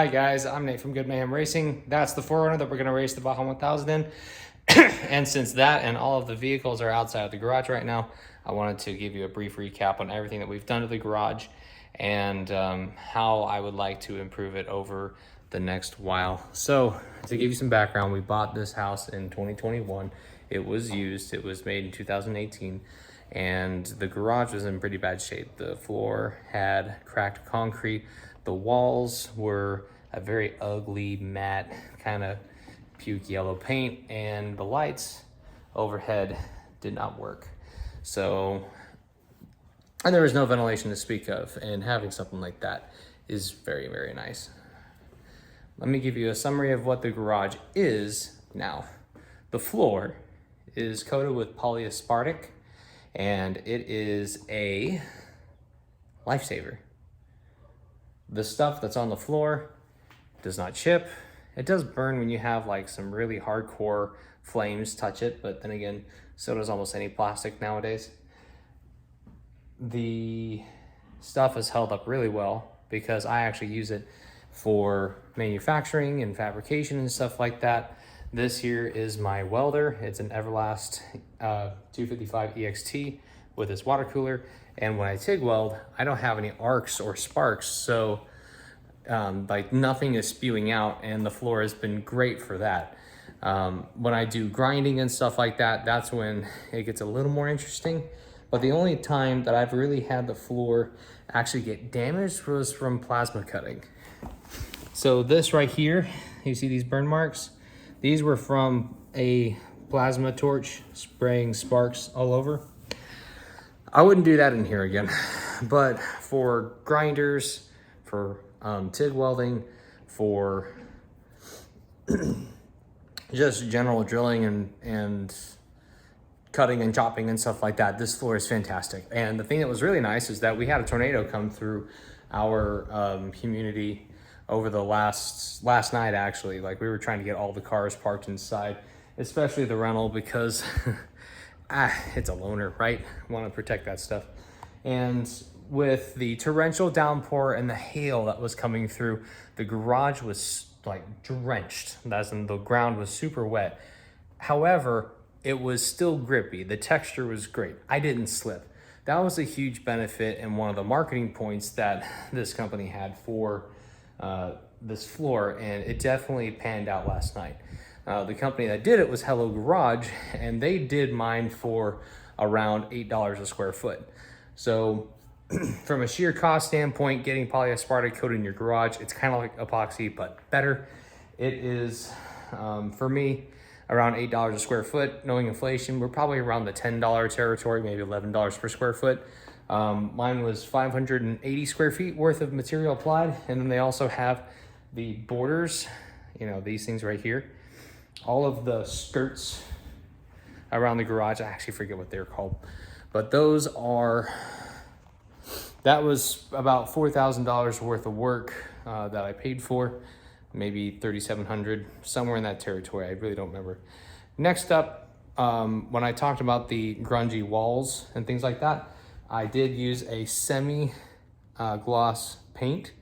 Hi guys, I'm Nate from Good Mayhem Racing. That's the 4Runner that we're going to race the Baja 1000 in. And since that and all of the vehicles are outside of the garage right now, I wanted to give you a brief recap on everything that we've done to the garage and how I would like to improve it over the next while. So to give you some background, we bought this house in 2021. It was used. It was made in 2018. And the garage was in pretty bad shape. The floor had cracked concrete. The walls were a very ugly, matte, kind of puke yellow paint, and the lights overhead did not work. So, and there was no ventilation to speak of, and having something like that is very, very nice. Let me give you a summary of what the garage is now. The floor is coated with polyaspartic, and it is a lifesaver. The stuff that's on the floor does not chip. It does burn when you have like some really hardcore flames touch it, but then again, so does almost any plastic nowadays. The stuff is held up really well because I actually use it for manufacturing and fabrication and stuff like that. This here is my welder. It's an Everlast 255 EXT with its water cooler. And when I TIG weld, I don't have any arcs or sparks. So like nothing is spewing out, and the floor has been great for that. When I do grinding and stuff like that, that's when it gets a little more interesting. But the only time that I've really had the floor actually get damaged was from plasma cutting. So this right here, you see these burn marks? These were from a plasma torch spraying sparks all over. I wouldn't do that in here again, but for grinders, for TIG welding, for just general drilling and cutting and chopping and stuff like that, this floor is fantastic. And the thing that was really nice is that we had a tornado come through our community over the last night, actually. Like, we were trying to get all the cars parked inside, especially the rental, because it's a loaner, right? Want to protect that stuff. And with the torrential downpour and the hail that was coming through, the garage was like drenched. That's in the ground was super wet. However, it was still grippy. The texture was great. I didn't slip. That was a huge benefit and one of the marketing points that this company had for this floor, and it definitely panned out last night. The company that did it was Hello Garage, and they did mine for around $8 a square foot. So from a sheer cost standpoint, getting polyaspartic coated in your garage, it's kind of like epoxy, but better. It is, for me, around $8 a square foot. Knowing inflation, we're probably around the $10 territory, maybe $11 per square foot. Mine was 580 square feet worth of material applied. And then they also have the borders, you know, these things right here. All of the skirts around the garage, I actually forget what they're called, but those are, that was about $4,000 worth of work that I paid for, maybe $3,700, somewhere in that territory. I really don't remember. Next up, when I talked about the grungy walls and things like that, I did use a semi-gloss paint,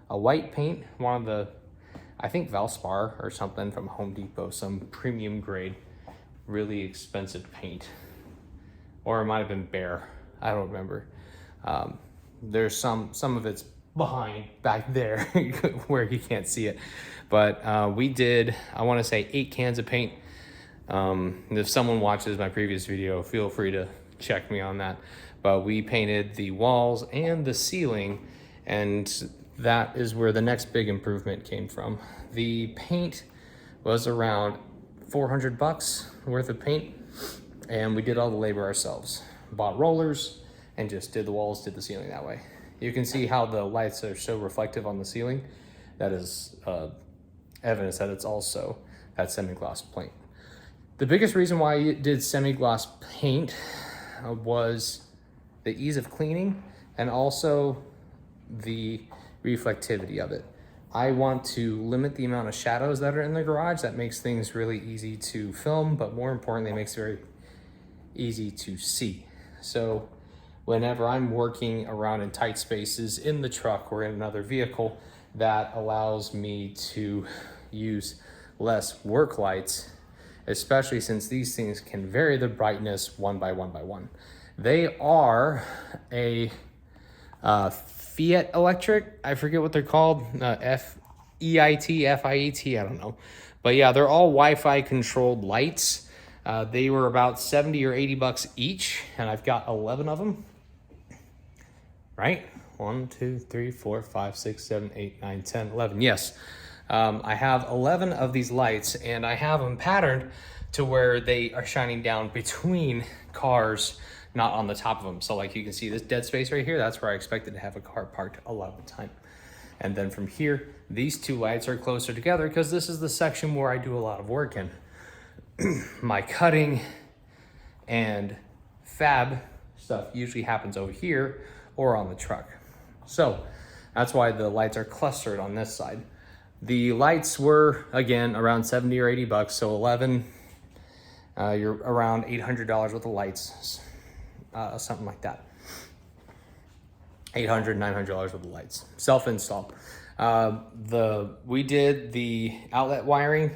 a white paint, one of the, I think Valspar or something from Home Depot, some premium grade, really expensive paint. Or it might have been Behr, I don't remember. There's some of it's behind back there where you can't see it. But we did, I wanna say 8 cans of paint. If someone watches my previous video, feel free to check me on that. But we painted the walls and the ceiling, and that is where the next big improvement came from. The paint was around $400 worth of paint, and we did all the labor ourselves. Bought rollers and just did the walls, did the ceiling that way. You can see how the lights are so reflective on the ceiling. That is evidence that it's also that semi-gloss paint. The biggest reason why I did semi-gloss paint was the ease of cleaning and also the reflectivity of it. I want to limit the amount of shadows that are in the garage. That makes things really easy to film, but more importantly, it makes it very easy to see. So whenever I'm working around in tight spaces in the truck or in another vehicle, that allows me to use less work lights, especially since these things can vary the brightness one by one. They are a Fiat Electric. I forget what they're called. FIET, I don't know. But yeah, they're all Wi-Fi controlled lights. They were about 70 or 80 bucks each, and I've got 11 of them. Right? 1, 2, 3, 4, 5, 6, 7, 8, 9, 10, 11. Yes. I have 11 of these lights, and I have them patterned to where they are shining down between cars, not on the top of them. So like you can see this dead space right here, that's where I expected to have a car parked a lot of the time. And then from here, these two lights are closer together because this is the section where I do a lot of work in. My cutting and fab stuff usually happens over here or on the truck. So that's why the lights are clustered on this side. The lights were, again, around 70 or 80 bucks. So 11, you're around $800 worth of lights, something like that. $800, $900 worth of lights, self-install. We did the outlet wiring.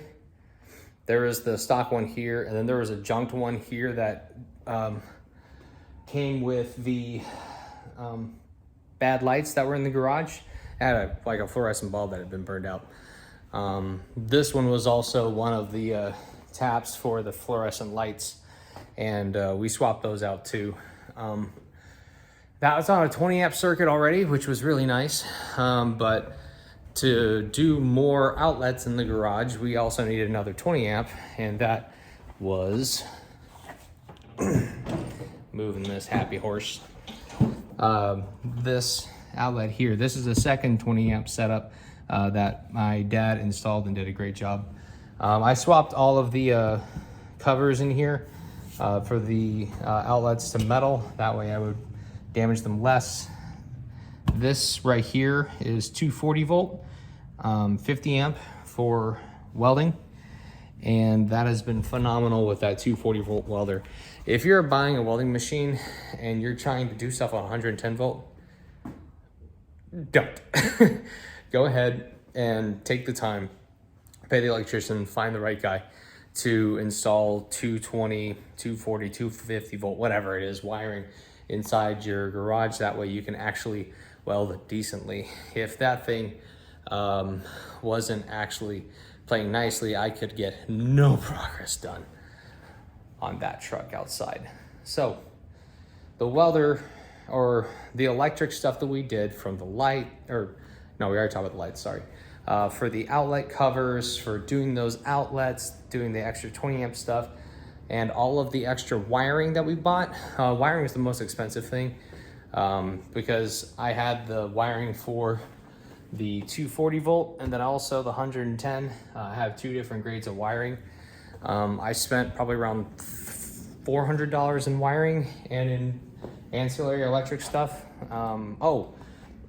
There is the stock one here, and then there was a junked one here that came with the bad lights that were in the garage. It had like a fluorescent bulb that had been burned out. This one was also one of the taps for the fluorescent lights, and we swapped those out too. That was on a 20 amp circuit already, which was really nice. But to do more outlets in the garage, we also needed another 20 amp, and that was moving this happy horse. This outlet here, this is a second 20 amp setup that my dad installed and did a great job. I swapped all of the covers in here for the outlets to metal. That way I would damage them less. This right here is 240 volt, 50 amp for welding. And that has been phenomenal with that 240 volt welder. If you're buying a welding machine and you're trying to do stuff on 110 volt, don't. Go ahead and take the time, pay the electrician, find the right guy to install 220, 240, 250 volt, whatever it is, wiring inside your garage. That way you can actually weld it decently. If that thing wasn't actually playing nicely, I could get no progress done on that truck outside. So the welder or the electric stuff that we did from the light, or no, we already talked about the lights, sorry. For the outlet covers, for doing those outlets, doing the extra 20 amp stuff, and all of the extra wiring that we bought. Wiring is the most expensive thing because I had the wiring for the 240 volt and then also the 110. I have two different grades of wiring. I spent probably around $400 in wiring and in ancillary electric stuff.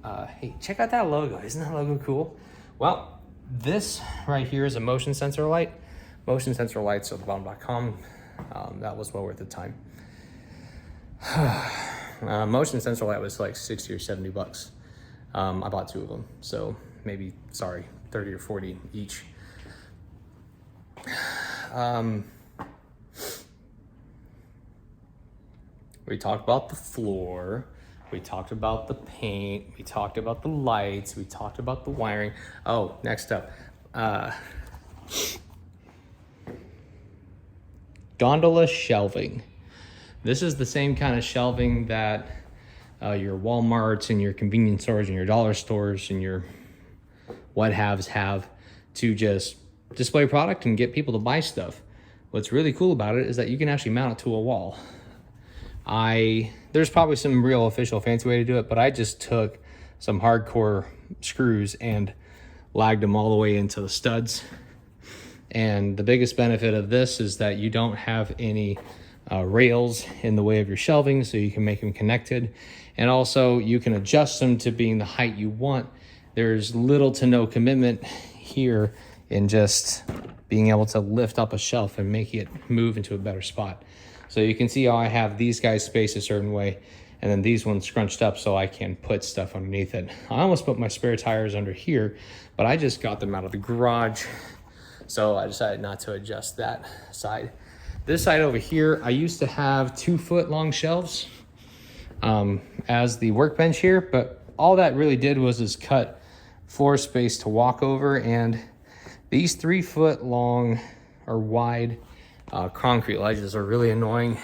Hey, check out that logo. Isn't that logo cool? Well, this right here is a motion sensor light. Motion sensor lights at thebottom.com. That was well worth the time. Motion sensor light was like 60 or 70 bucks. I bought two of them, so maybe, 30 or 40 each. We talked about the floor. We talked about the paint. We talked about the lights. We talked about the wiring. Oh, next up. Gondola shelving. This is the same kind of shelving that your Walmarts and your convenience stores and your dollar stores and your what-haves have to just display product and get people to buy stuff. What's really cool about it is that you can actually mount it to a wall. There's probably some real official fancy way to do it, but I just took some hardcore screws and lagged them all the way into the studs. And the biggest benefit of this is that you don't have any rails in the way of your shelving, so you can make them connected. And also you can adjust them to being the height you want. There's little to no commitment here in just being able to lift up a shelf and make it move into a better spot. So you can see how I have these guys spaced a certain way, and then these ones scrunched up so I can put stuff underneath it. I almost put my spare tires under here, but I just got them out of the garage, so I decided not to adjust that side. This side over here, I used to have 2-foot long shelves as the workbench here, but all that really did was just cut floor space to walk over, and these 3-foot long or wide concrete ledges are really annoying.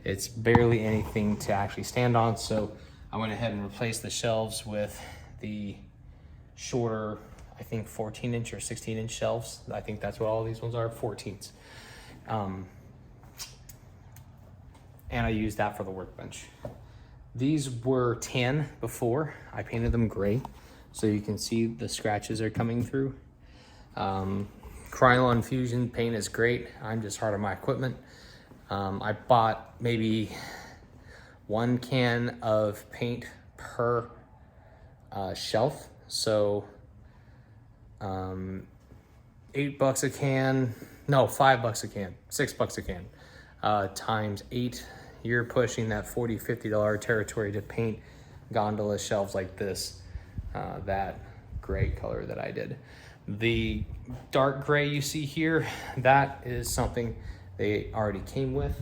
It's barely anything to actually stand on, so I went ahead and replaced the shelves with the shorter, I think 14-inch or 16-inch shelves. I think that's what all these ones are, 14s. And I used that for the workbench. These were tan before. I painted them gray, so you can see the scratches are coming through. Krylon Fusion paint is great. I'm just hard on my equipment. I bought maybe 1 can of paint per shelf, so $8 a can, no, $5 a can, $6 a can, times 8. You're pushing that $40, $50 territory to paint gondola shelves like this, that gray color that I did. The dark gray you see here, that is something they already came with,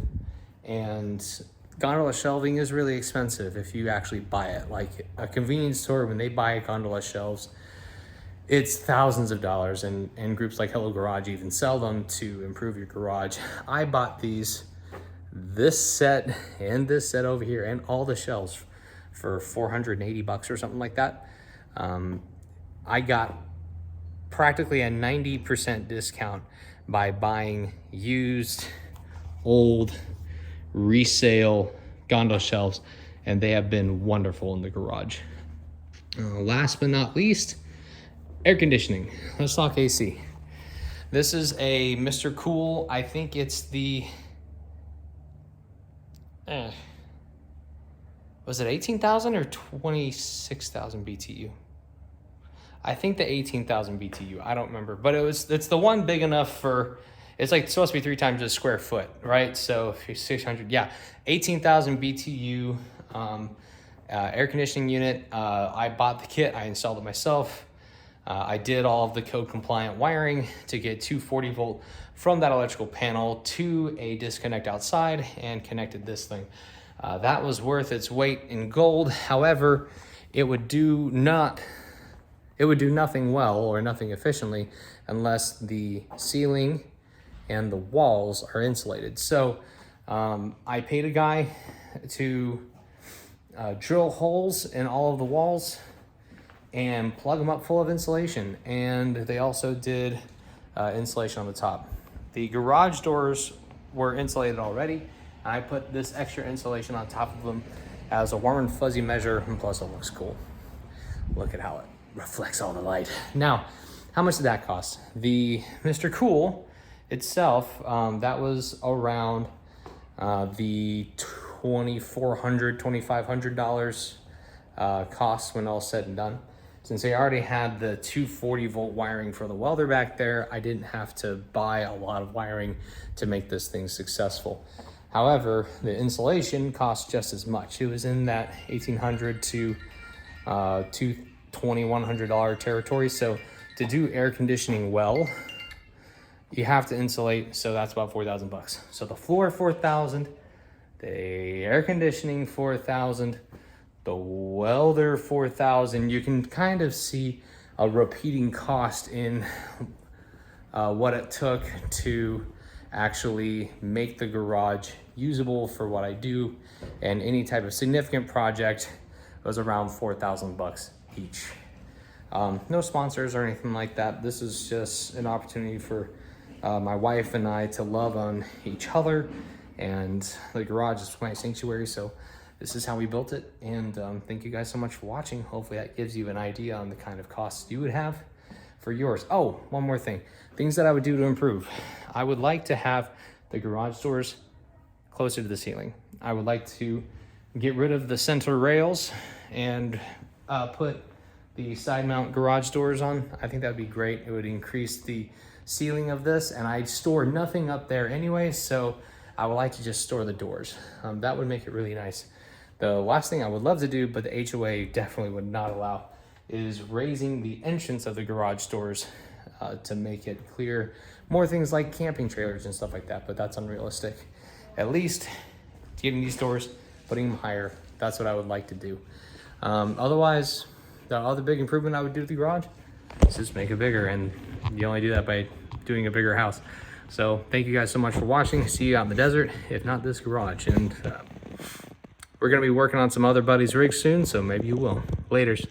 and gondola shelving is really expensive if you actually buy it. Like a convenience store, when they buy gondola shelves, it's thousands of dollars, and groups like Hello Garage even sell them to improve your garage. I bought this set and this set over here and all the shelves for $480 or something like that. I got practically a 90% discount by buying used, old, resale gondola shelves, and they have been wonderful in the garage. Last but not least, air conditioning. Let's talk AC. This is a Mr. Cool. I think it's the was it 18,000 or 26,000 BTU? I think the 18,000 BTU. I don't remember, but it's the one big enough for. It's like supposed to be 3 times a square foot, right? So if you're 600, yeah, 18,000 BTU air conditioning unit. I bought the kit. I installed it myself. I did all of the code compliant wiring to get 240 volt from that electrical panel to a disconnect outside and connected this thing. That was worth its weight in gold. However, it would do nothing well or nothing efficiently unless the ceiling and the walls are insulated. So I paid a guy to drill holes in all of the walls and plug them up full of insulation. And they also did insulation on the top. The garage doors were insulated already. I put this extra insulation on top of them as a warm and fuzzy measure, and plus it looks cool. Look at how it reflects all the light. Now, how much did that cost? The Mr. Cool itself, that was around the $2,400, $2,500 cost when all said and done. Since I already had the 240 volt wiring for the welder back there, I didn't have to buy a lot of wiring to make this thing successful. However, the insulation cost just as much. It was in that $1,800 to $2,100 territory. So to do air conditioning well, you have to insulate, so that's about $4,000. So the floor $4,000, the air conditioning $4,000, the welder $4,000. You can kind of see a repeating cost in what it took to actually make the garage usable for what I do, and any type of significant project was around $4,000 each. No sponsors or anything like that. This is just an opportunity for my wife and I to love on each other, and the garage is my sanctuary, so this is how we built it. And thank you guys so much for watching. Hopefully that gives you an idea on the kind of costs you would have for yours. Oh, one more thing. Things that I would do to improve. I would like to have the garage doors closer to the ceiling. I would like to get rid of the center rails and put the side mount garage doors on. I think that would be great. It would increase the ceiling of this, and I store nothing up there anyway, so I would like to just store the doors. That would make it really nice. The last thing I would love to do, but the HOA definitely would not allow, is raising the entrance of the garage doors to make it clear more things like camping trailers and stuff like that, but that's unrealistic. At least getting these doors, putting them higher, that's what I would like to do. Otherwise, the other big improvement I would do to the garage is just make it bigger, and you only do that by doing a bigger house. So thank you guys so much for watching. See you out in the desert, if not this garage. And we're gonna be working on some other buddies' rigs soon, so maybe you will. Laters.